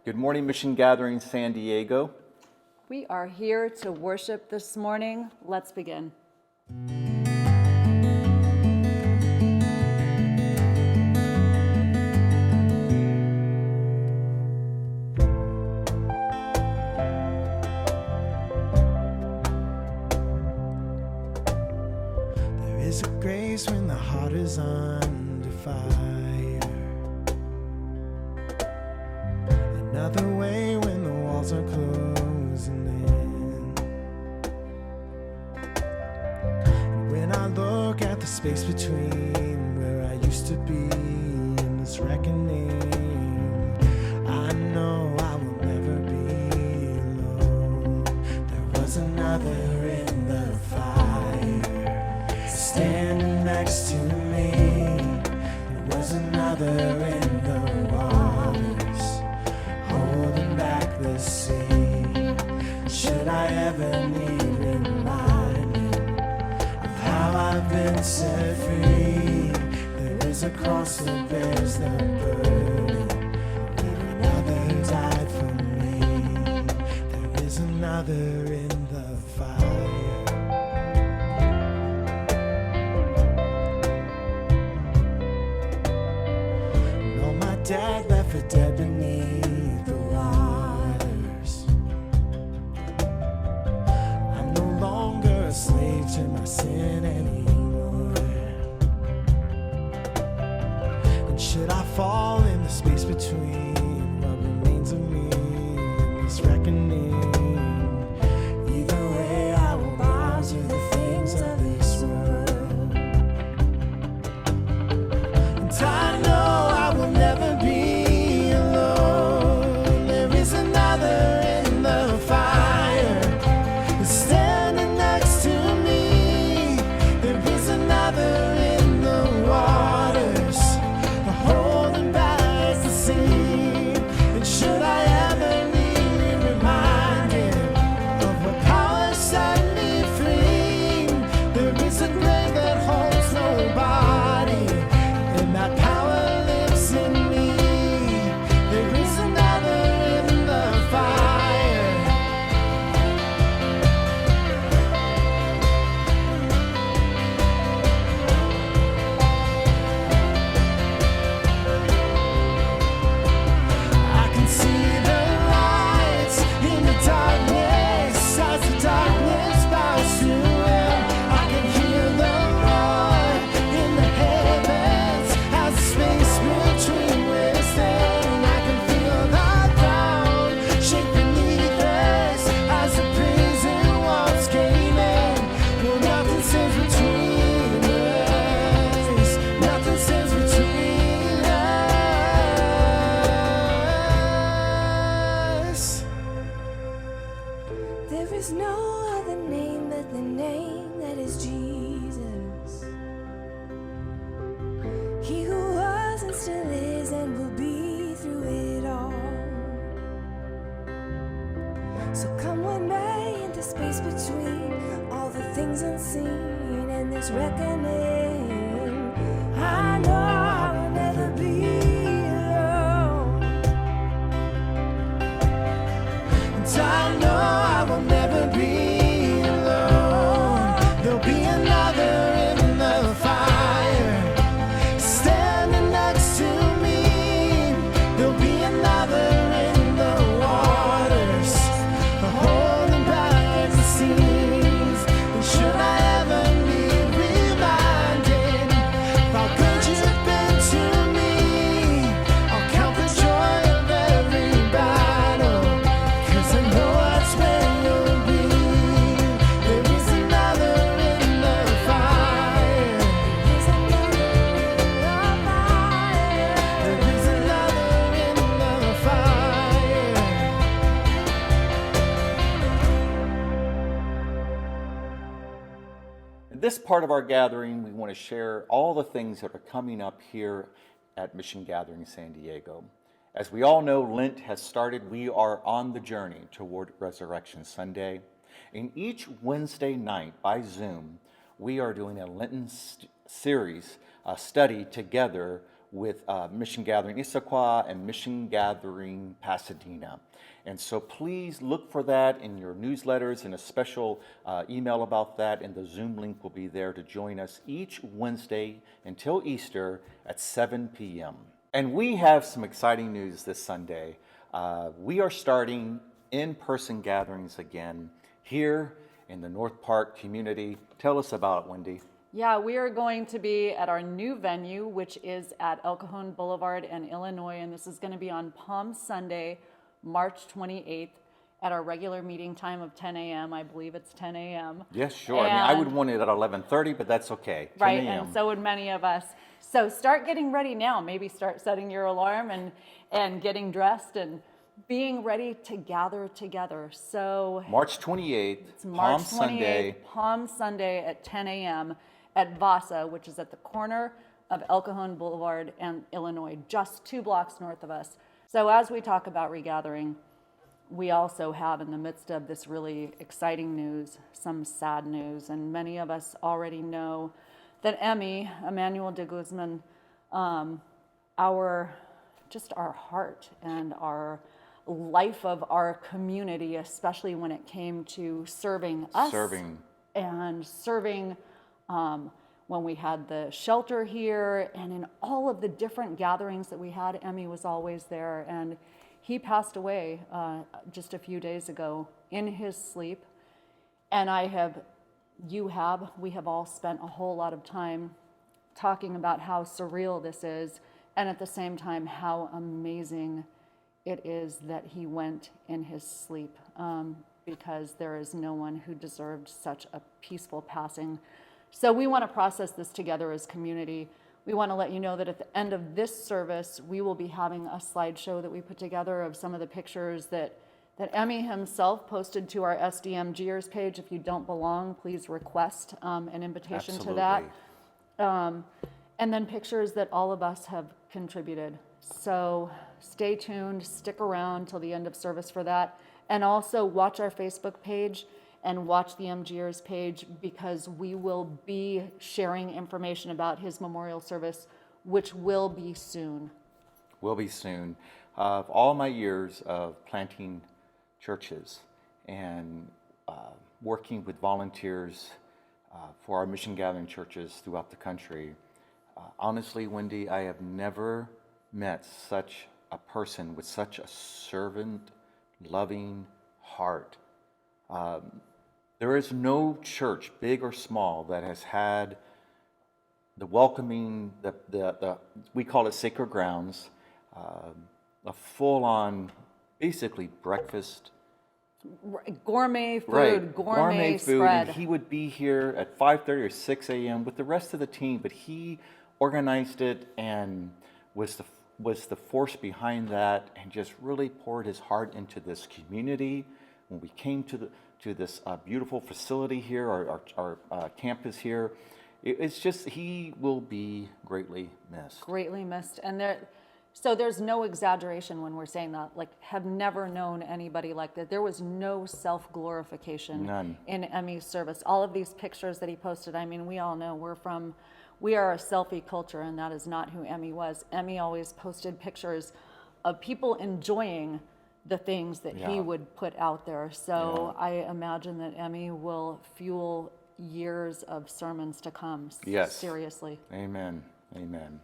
Good morning, Mission Gathering San Diego. We are here to worship this morning. Let's begin. There is a grace when the heart is under fire. Another way when the walls are closing in. And when I look at the space between where I used to be and this reckoning, I know I will never be alone. There was another in the fire, standing next to me. There was another in the waters, holding back the sea. Should I ever need reminding of how I've been set free, there is a cross that bears the burden, where another died for me. There is another in the fire. No, my dad left for dead beneath the waters. I'm no longer a slave to my sin anymore. And should I fall in the space between what remains of me and this reckoning, either way I will bow to the things of this world. And I know I will never be alone. There is another in the fire, standing next to me. There is another in the waters, holding back the sea. And should I ever need reminding of what power set me free, there is a grave that holds nobody, and that power lives in me. There is another in the fire. I can see the lights in the darkness as the darkness bows to him. I can hear the roar in the heavens as the space between will stand. I can feel the ground shake beneath us as the prison walls came in. Well, nothing stands between us. Nothing stands between us. There is no other name but the name that is Jesus. He who was and still is and will be through it all. So come what may into space between all the things unseen and this reckoning. I know I will never be alone. And I know I will never be alone. There'll be another in the fire, standing next to me. There'll be another in the waters, holding back the seas. And should I ever need reminding of how good you've been to me, I'll count the joy of every battle, 'cause I know that's where you'll be. There is another in the fire. There's another in the fire. There is another in the fire. In this part of our gathering, we want to share all the things that are coming up here at Mission Gathering San Diego. As we all know, Lent has started. We are on the journey toward Resurrection Sunday. And each Wednesday night by Zoom, we are doing a Lenten series study together with Mission Gathering Issaquah and Mission Gathering Pasadena. And so please look for that in your newsletters and a special email about that, and the Zoom link will be there to join us each Wednesday until Easter at 7 p.m. And we have some exciting news this Sunday. We are starting in-person gatherings again here in the North Park community. Tell us about it, Wendy. Yeah, we are going to be at our new venue, which is at El Cajon Boulevard in Illinois, and this is going to be on Palm Sunday, March 28th, at our regular meeting time of 10 a.m. I believe it's 10 a.m. Yes, sure. I would want it at 11:30, but that's okay. 10 Right, a.m. and so would many of us. So start getting ready now. Maybe start setting your alarm and getting dressed and being ready to gather together. So March 28th, it's March Palm 28th, Sunday. Palm Sunday at 10 a.m. at Vasa, which is at the corner of El Cajon Boulevard and Illinois, just 2 blocks north of us. So as we talk about regathering, we also have in the midst of this really exciting news, some sad news, and many of us already know that Emmanuel de Guzman, our heart and our life of our community, especially when it came to serving us and serving when we had the shelter here and in all of the different gatherings that we had. Emmy was always there, and he passed away just a few days ago in his sleep. And we have all spent a whole lot of time talking about how surreal this is, and at the same time how amazing it is that he went in his sleep, because there is no one who deserved such a peaceful passing. So we want to process this together as community. We want to let you know that at the end of this service, we will be having a slideshow that we put together of some of the pictures that Emmy himself posted to our SDMGers page. If you don't belong, please request an invitation to that. And then pictures that all of us have contributed. So stay tuned, stick around till the end of service for that. And also watch our Facebook page and watch the MGers page, because we will be sharing information about his memorial service, which will be soon. Will be soon. Of all my years of planting churches and working with volunteers for our mission gathering churches throughout the country, honestly, Wendy, I have never met such a person with such a servant, loving heart. There is no church, big or small, that has had the welcoming, we call it sacred grounds, a full-on, basically breakfast. Gourmet food, Right, gourmet food. spread. And he would be here at 5:30 or 6 a.m. with the rest of the team, but he organized it and was the force behind that, and just really poured his heart into this community. When we came to this beautiful facility here, our campus here, it's just, he will be greatly missed. Greatly missed. And so there's no exaggeration when we're saying that. Like, have never known anybody like that. There was no self-glorification in Emmy's service. All of these pictures that he posted, I mean, we all know we are a selfie culture, and that is not who Emmy was. Emmy always posted pictures of people enjoying the things that he would put out there. So I imagine that Emmy will fuel years of sermons to come. Yes. Seriously. Amen. Amen.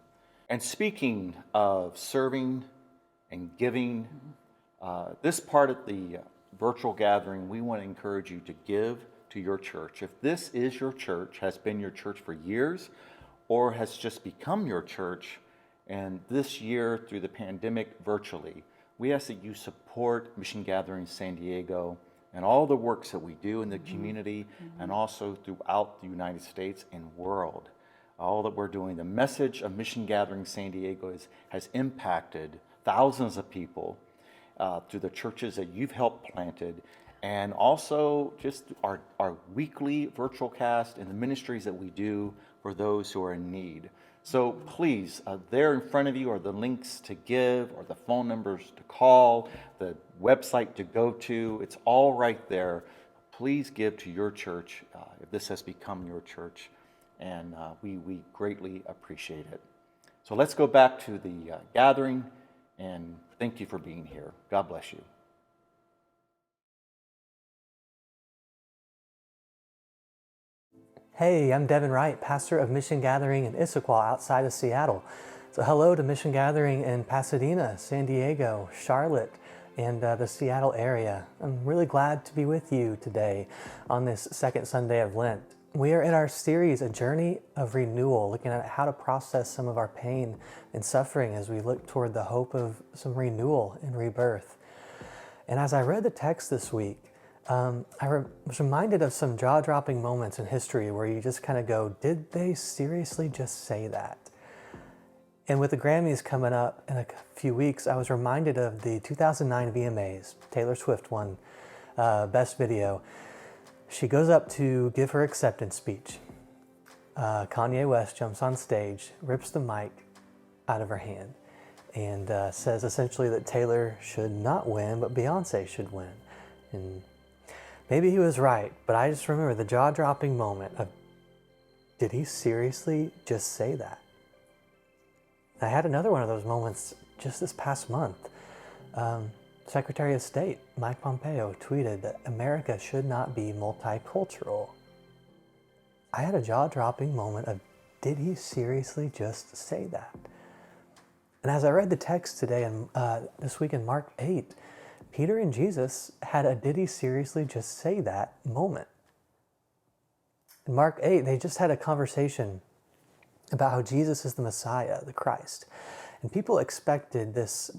And speaking of serving and giving, this part of the virtual gathering, we want to encourage you to give to your church. If this is your church, has been your church for years, or has just become your church, and this year through the pandemic virtually, we ask that you support Mission Gathering San Diego and all the works that we do in the community, and also throughout the United States and world. All that we're doing. The message of Mission Gathering San Diego has impacted thousands of people through the churches that you've helped planted, and also just our weekly virtual cast and the ministries that we do for those who are in need. So please, there in front of you are the links to give, or the phone numbers to call, the website to go to. It's all right there. Please give to your church if this has become your church, and we greatly appreciate it. So let's go back to the gathering, and thank you for being here. God bless you. Hey, I'm Devin Wright, pastor of Missiongathering in Issaquah outside of Seattle. So hello to Missiongathering in Pasadena, San Diego, Charlotte, and the Seattle area. I'm really glad to be with you today on this second Sunday of Lent. We are in our series, A Journey of Renewal, looking at how to process some of our pain and suffering as we look toward the hope of some renewal and rebirth. And as I read the text this week, was reminded of some jaw-dropping moments in history where you just kind of go, did they seriously just say that? And with the Grammys coming up in a few weeks, I was reminded of the 2009 VMAs. Taylor Swift won Best Video. She goes up to give her acceptance speech. Kanye West jumps on stage, rips the mic out of her hand, and says essentially that Taylor should not win, but Beyonce should win. And maybe he was right, but I just remember the jaw-dropping moment of, did he seriously just say that? I had another one of those moments just this past month. Secretary of State Mike Pompeo tweeted that America should not be multicultural. I had a jaw-dropping moment of, did he seriously just say that? And as I read the text today and this week in Mark 8, Peter and Jesus had a did he seriously just say that moment. In Mark 8, they just had a conversation about how Jesus is the Messiah, the Christ. And people expected this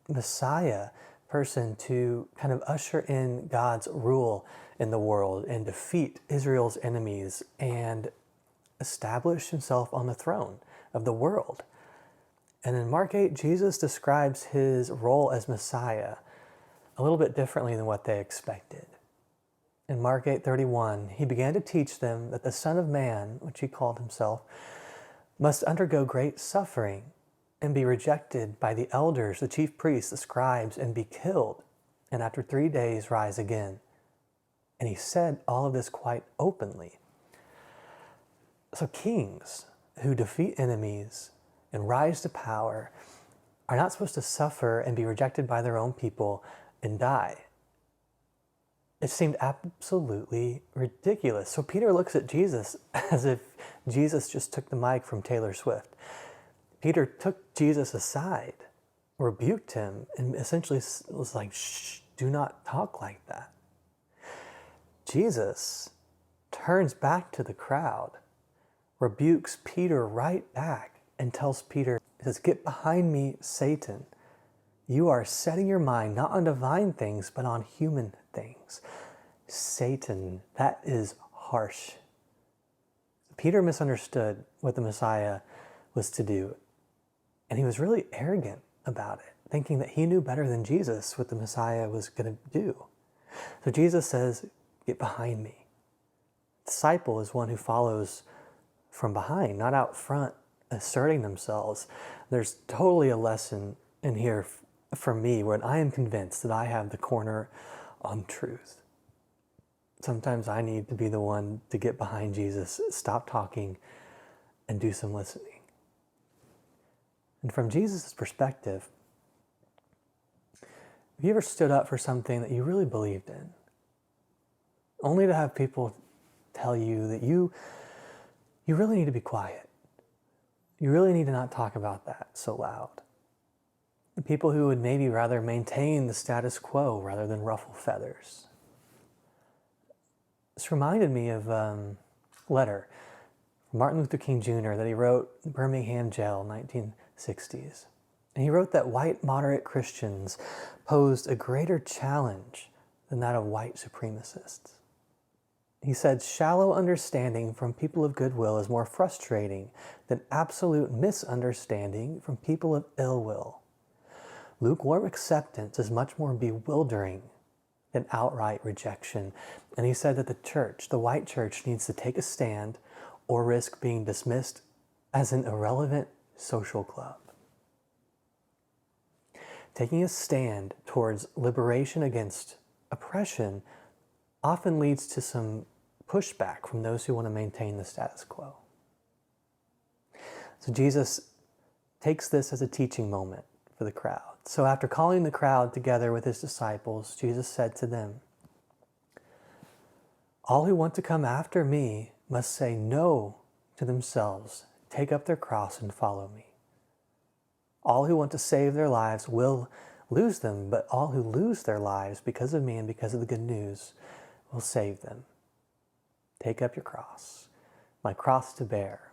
Messiah person to kind of usher in God's rule in the world and defeat Israel's enemies and establish himself on the throne of the world. And in Mark 8, Jesus describes his role as Messiah a little bit differently than what they expected. In Mark 8:31, he began to teach them that the Son of Man, which he called himself, must undergo great suffering and be rejected by the elders, the chief priests, the scribes, and be killed, and after 3 days rise again. And he said all of this quite openly. So kings who defeat enemies and rise to power are not supposed to suffer and be rejected by their own people and die. It seemed absolutely ridiculous. So Peter looks at Jesus as if Jesus just took the mic from Taylor Swift. Peter took Jesus aside, rebuked him, and essentially was like, shh, do not talk like that. Jesus turns back to the crowd, rebukes Peter right back, and tells Peter, he says, get behind me, Satan. You are setting your mind not on divine things, but on human things. Satan, that is harsh. Peter misunderstood what the Messiah was to do, and he was really arrogant about it, thinking that he knew better than Jesus what the Messiah was going to do. So Jesus says, get behind me. Disciple is one who follows from behind, not out front, asserting themselves. There's totally a lesson in here for me when I am convinced that I have the corner on truth. Sometimes I need to be the one to get behind Jesus, stop talking, and do some listening. And from Jesus' perspective, have you ever stood up for something that you really believed in, only to have people tell you that you really need to be quiet? You really need to not talk about that so loud. The people who would maybe rather maintain the status quo rather than ruffle feathers. This reminded me of a letter from Martin Luther King Jr. that he wrote in Birmingham jail in 1960s. And he wrote that white moderate Christians posed a greater challenge than that of white supremacists. He said, shallow understanding from people of goodwill is more frustrating than absolute misunderstanding from people of ill will. Lukewarm acceptance is much more bewildering than outright rejection. And he said that the church, the white church, needs to take a stand or risk being dismissed as an irrelevant social club. Taking a stand towards liberation against oppression often leads to some pushback from those who want to maintain the status quo. So Jesus takes this as a teaching moment for the crowd. So after calling the crowd together with his disciples, Jesus said to them, "All who want to come after me must say no to themselves, take up their cross and follow me. All who want to save their lives will lose them, but all who lose their lives because of me and because of the good news will save them. Take up your cross, my cross to bear."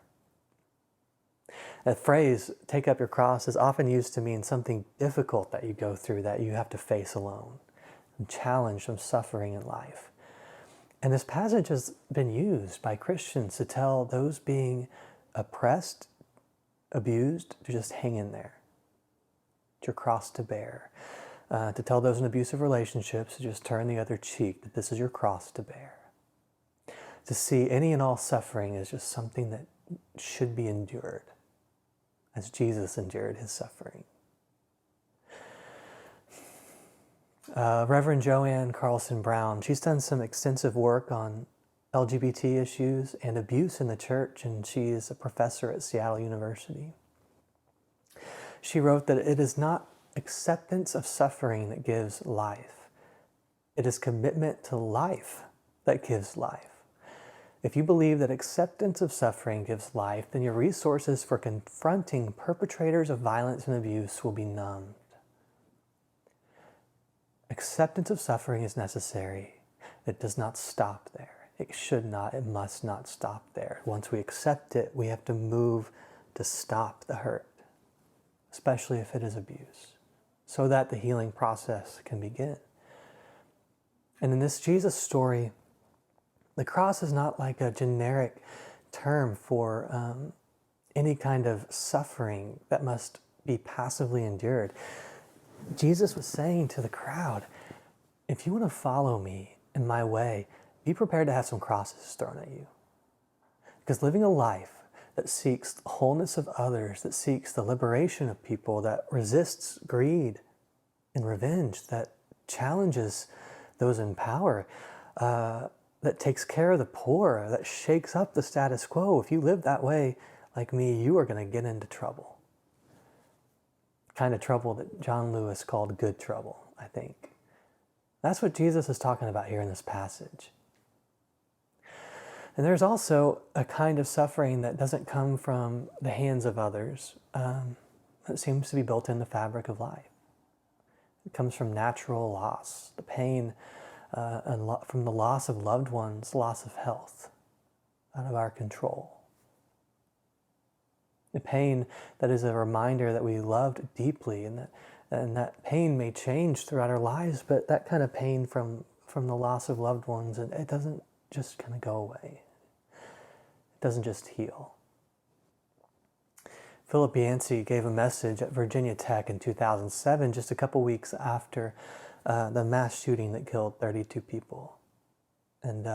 That phrase, take up your cross, is often used to mean something difficult that you go through, that you have to face alone, and challenge some suffering in life. And this passage has been used by Christians to tell those being oppressed, abused, to just hang in there. It's your cross to bear. To tell those in abusive relationships to just turn the other cheek, that this is your cross to bear. To see any and all suffering as just something that should be endured, as Jesus endured his suffering. Reverend Joanne Carlson Brown, she's done some extensive work on LGBT issues and abuse in the church, and she is a professor at Seattle University. She wrote that it is not acceptance of suffering that gives life. It is commitment to life that gives life. If you believe that acceptance of suffering gives life, then your resources for confronting perpetrators of violence and abuse will be numbed. Acceptance of suffering is necessary. It does not stop there. It should not, it must not stop there. Once we accept it, we have to move to stop the hurt, especially if it is abuse, so that the healing process can begin. And in this Jesus story, the cross is not like a generic term for any kind of suffering that must be passively endured. Jesus was saying to the crowd, if you want to follow me in my way, be prepared to have some crosses thrown at you. Because living a life that seeks the wholeness of others, that seeks the liberation of people, that resists greed and revenge, that challenges those in power, that takes care of the poor, that shakes up the status quo. If you live that way like me, you are going to get into trouble. The kind of trouble that John Lewis called good trouble, I think. That's what Jesus is talking about here in this passage. And there's also a kind of suffering that doesn't come from the hands of others. It seems to be built in the fabric of life. It comes from natural loss, the pain from the loss of loved ones, loss of health, out of our control. The pain that is a reminder that we loved deeply, and that pain may change throughout our lives, but that kind of pain from the loss of loved ones, and it doesn't just kind of go away. It doesn't just heal. Philip Yancey gave a message at Virginia Tech in 2007, just a couple weeks after the mass shooting that killed 32 people. And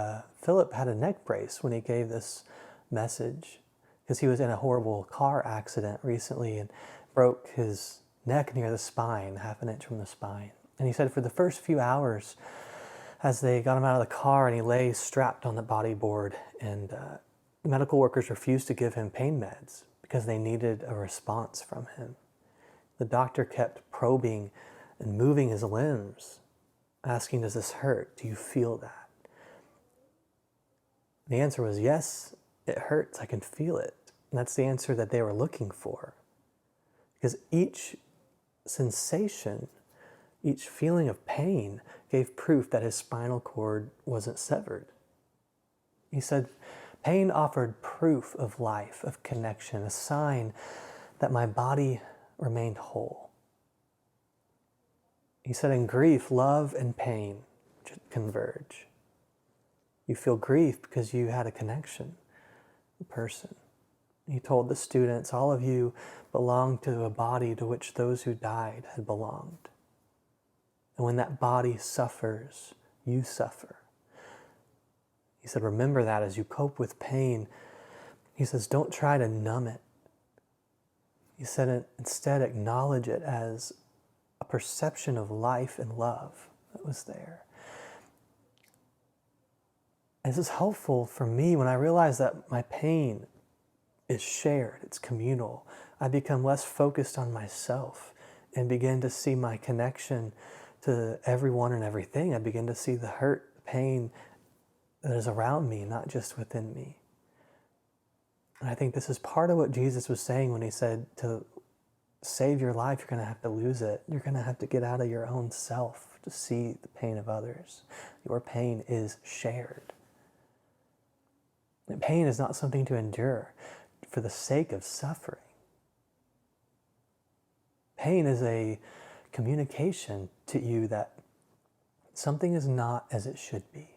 Philip had a neck brace when he gave this message because he was in a horrible car accident recently and broke his neck near the spine, half an inch from the spine. And he said for the first few hours, as they got him out of the car and he lay strapped on the bodyboard, and the medical workers refused to give him pain meds because they needed a response from him. The doctor kept probing and moving his limbs, asking, does this hurt? Do you feel that? The answer was, yes, it hurts. I can feel it. And that's the answer that they were looking for. Because each sensation, each feeling of pain gave proof that his spinal cord wasn't severed. He said, pain offered proof of life, of connection, a sign that my body remained whole. He said, in grief, love and pain converge. You feel grief because you had a connection, a person. He told the students, all of you belong to a body to which those who died had belonged. And when that body suffers, you suffer. He said, remember that as you cope with pain. He says, don't try to numb it. He said, instead acknowledge it as a perception of life and love that was there. This is helpful for me when I realize that my pain is shared, it's communal. I become less focused on myself and begin to see my connection to everyone and everything. I begin to see the hurt, the pain that is around me, not just within me. And I think this is part of what Jesus was saying when he said to save your life, you're going to have to lose it. You're going to have to get out of your own self to see the pain of others. Your pain is shared. And pain is not something to endure for the sake of suffering. Pain is a communication to you that something is not as it should be.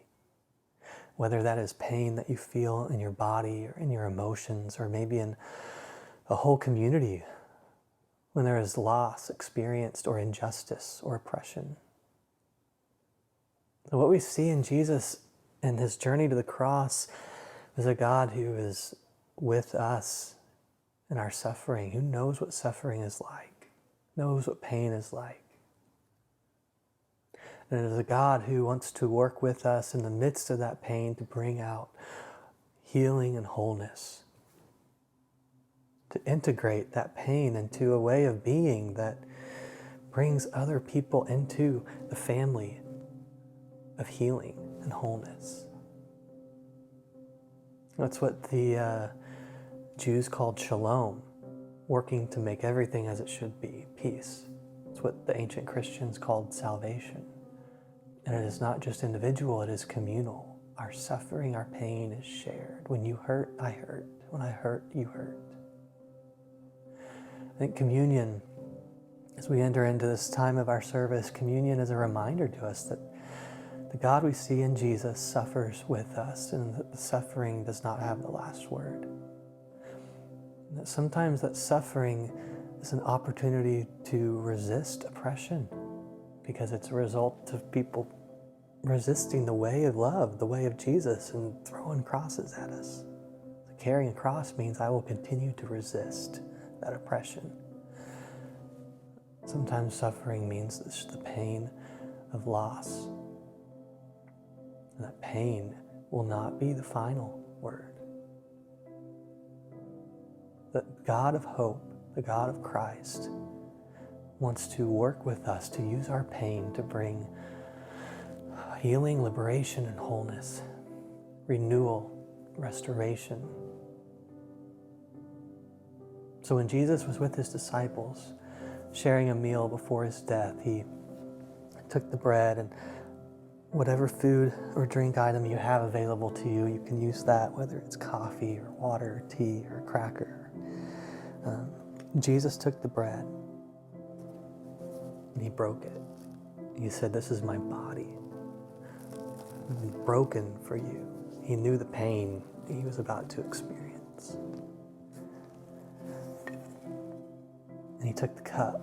Whether that is pain that you feel in your body or in your emotions, or maybe in a whole community when there is loss experienced or injustice or oppression. So what we see in Jesus and his journey to the cross is a God who is with us in our suffering, who knows what suffering is like, knows what pain is like. And it is a God who wants to work with us in the midst of that pain to bring out healing and wholeness, to integrate that pain into a way of being that brings other people into the family of healing and wholeness. That's what the Jews called shalom, working to make everything as it should be, peace. It's what the ancient Christians called salvation. And it is not just individual, it is communal. Our suffering, our pain is shared. When you hurt, I hurt. When I hurt, you hurt. I think communion, as we enter into this time of our service, communion is a reminder to us that the God we see in Jesus suffers with us, and that the suffering does not have the last word. And that sometimes that suffering is an opportunity to resist oppression, because it's a result of people resisting the way of love, the way of Jesus, and throwing crosses at us. So carrying a cross means I will continue to resist that oppression. Sometimes suffering means it's the pain of loss. And that pain will not be the final word. The God of hope, the God of Christ, wants to work with us to use our pain to bring healing, liberation, and wholeness, renewal, restoration. So when Jesus was with his disciples, sharing a meal before his death, he took the bread, and whatever food or drink item you have available to you, you can use that, whether it's coffee or water or tea or a cracker. Jesus took the bread and he broke it. He said, "This is my body, broken for you." He knew the pain he was about to experience. And he took the cup.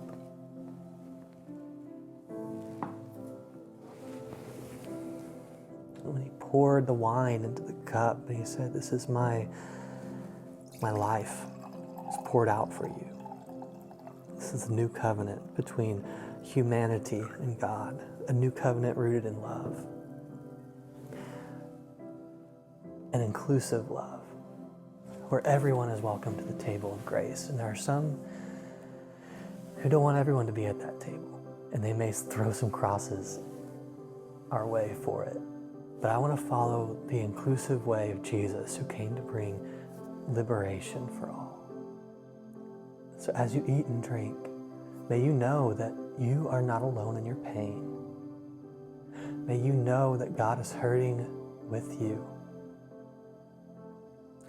And when he poured the wine into the cup, and he said, "This is my life. It's poured out for you. This is a new covenant between humanity and God, a new covenant rooted in love, an inclusive love, where everyone is welcome to the table of grace." And there are some who don't want everyone to be at that table, and they may throw some crosses our way for it. But I want to follow the inclusive way of Jesus, who came to bring liberation for all. So as you eat and drink, may you know that you are not alone in your pain. May you know that God is hurting with you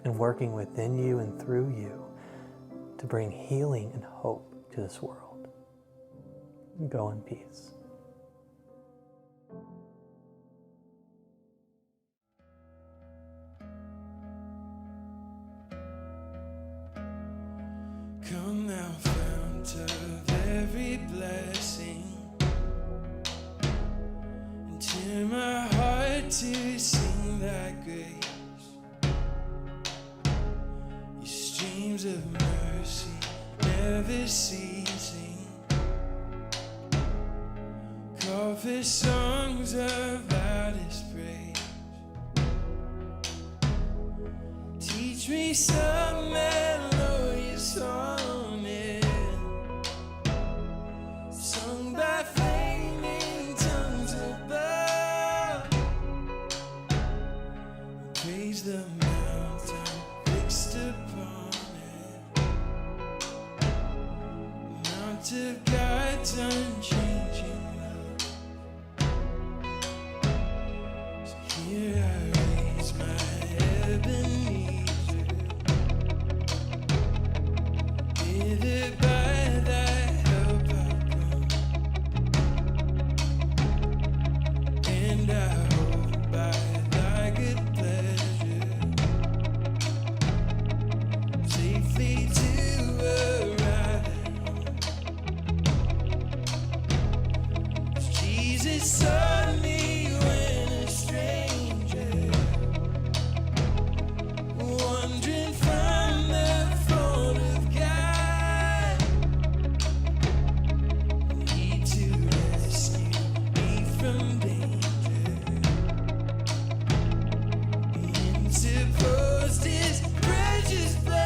and working within you and through you to bring healing and hope to this world. Go in peace. Come now, fount of every blessing, and tear my heart to sing thy grace. Your streams of mercy never ceasing, call for songs of loudest praise. Teach me some melodious song Jesus saw me when a stranger, wandering from the fold of God, He to rescue me from danger, He interposed His precious blood.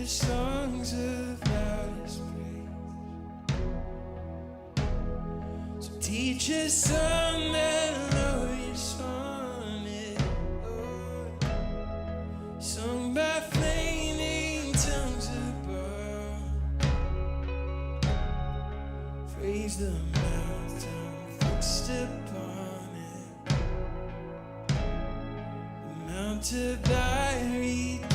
Songs of loudest praise. So teach us some melodious sonnet, Lord, sung by flaming tongues above. Praise the mountain fixed upon it, the mount of thy redeemed.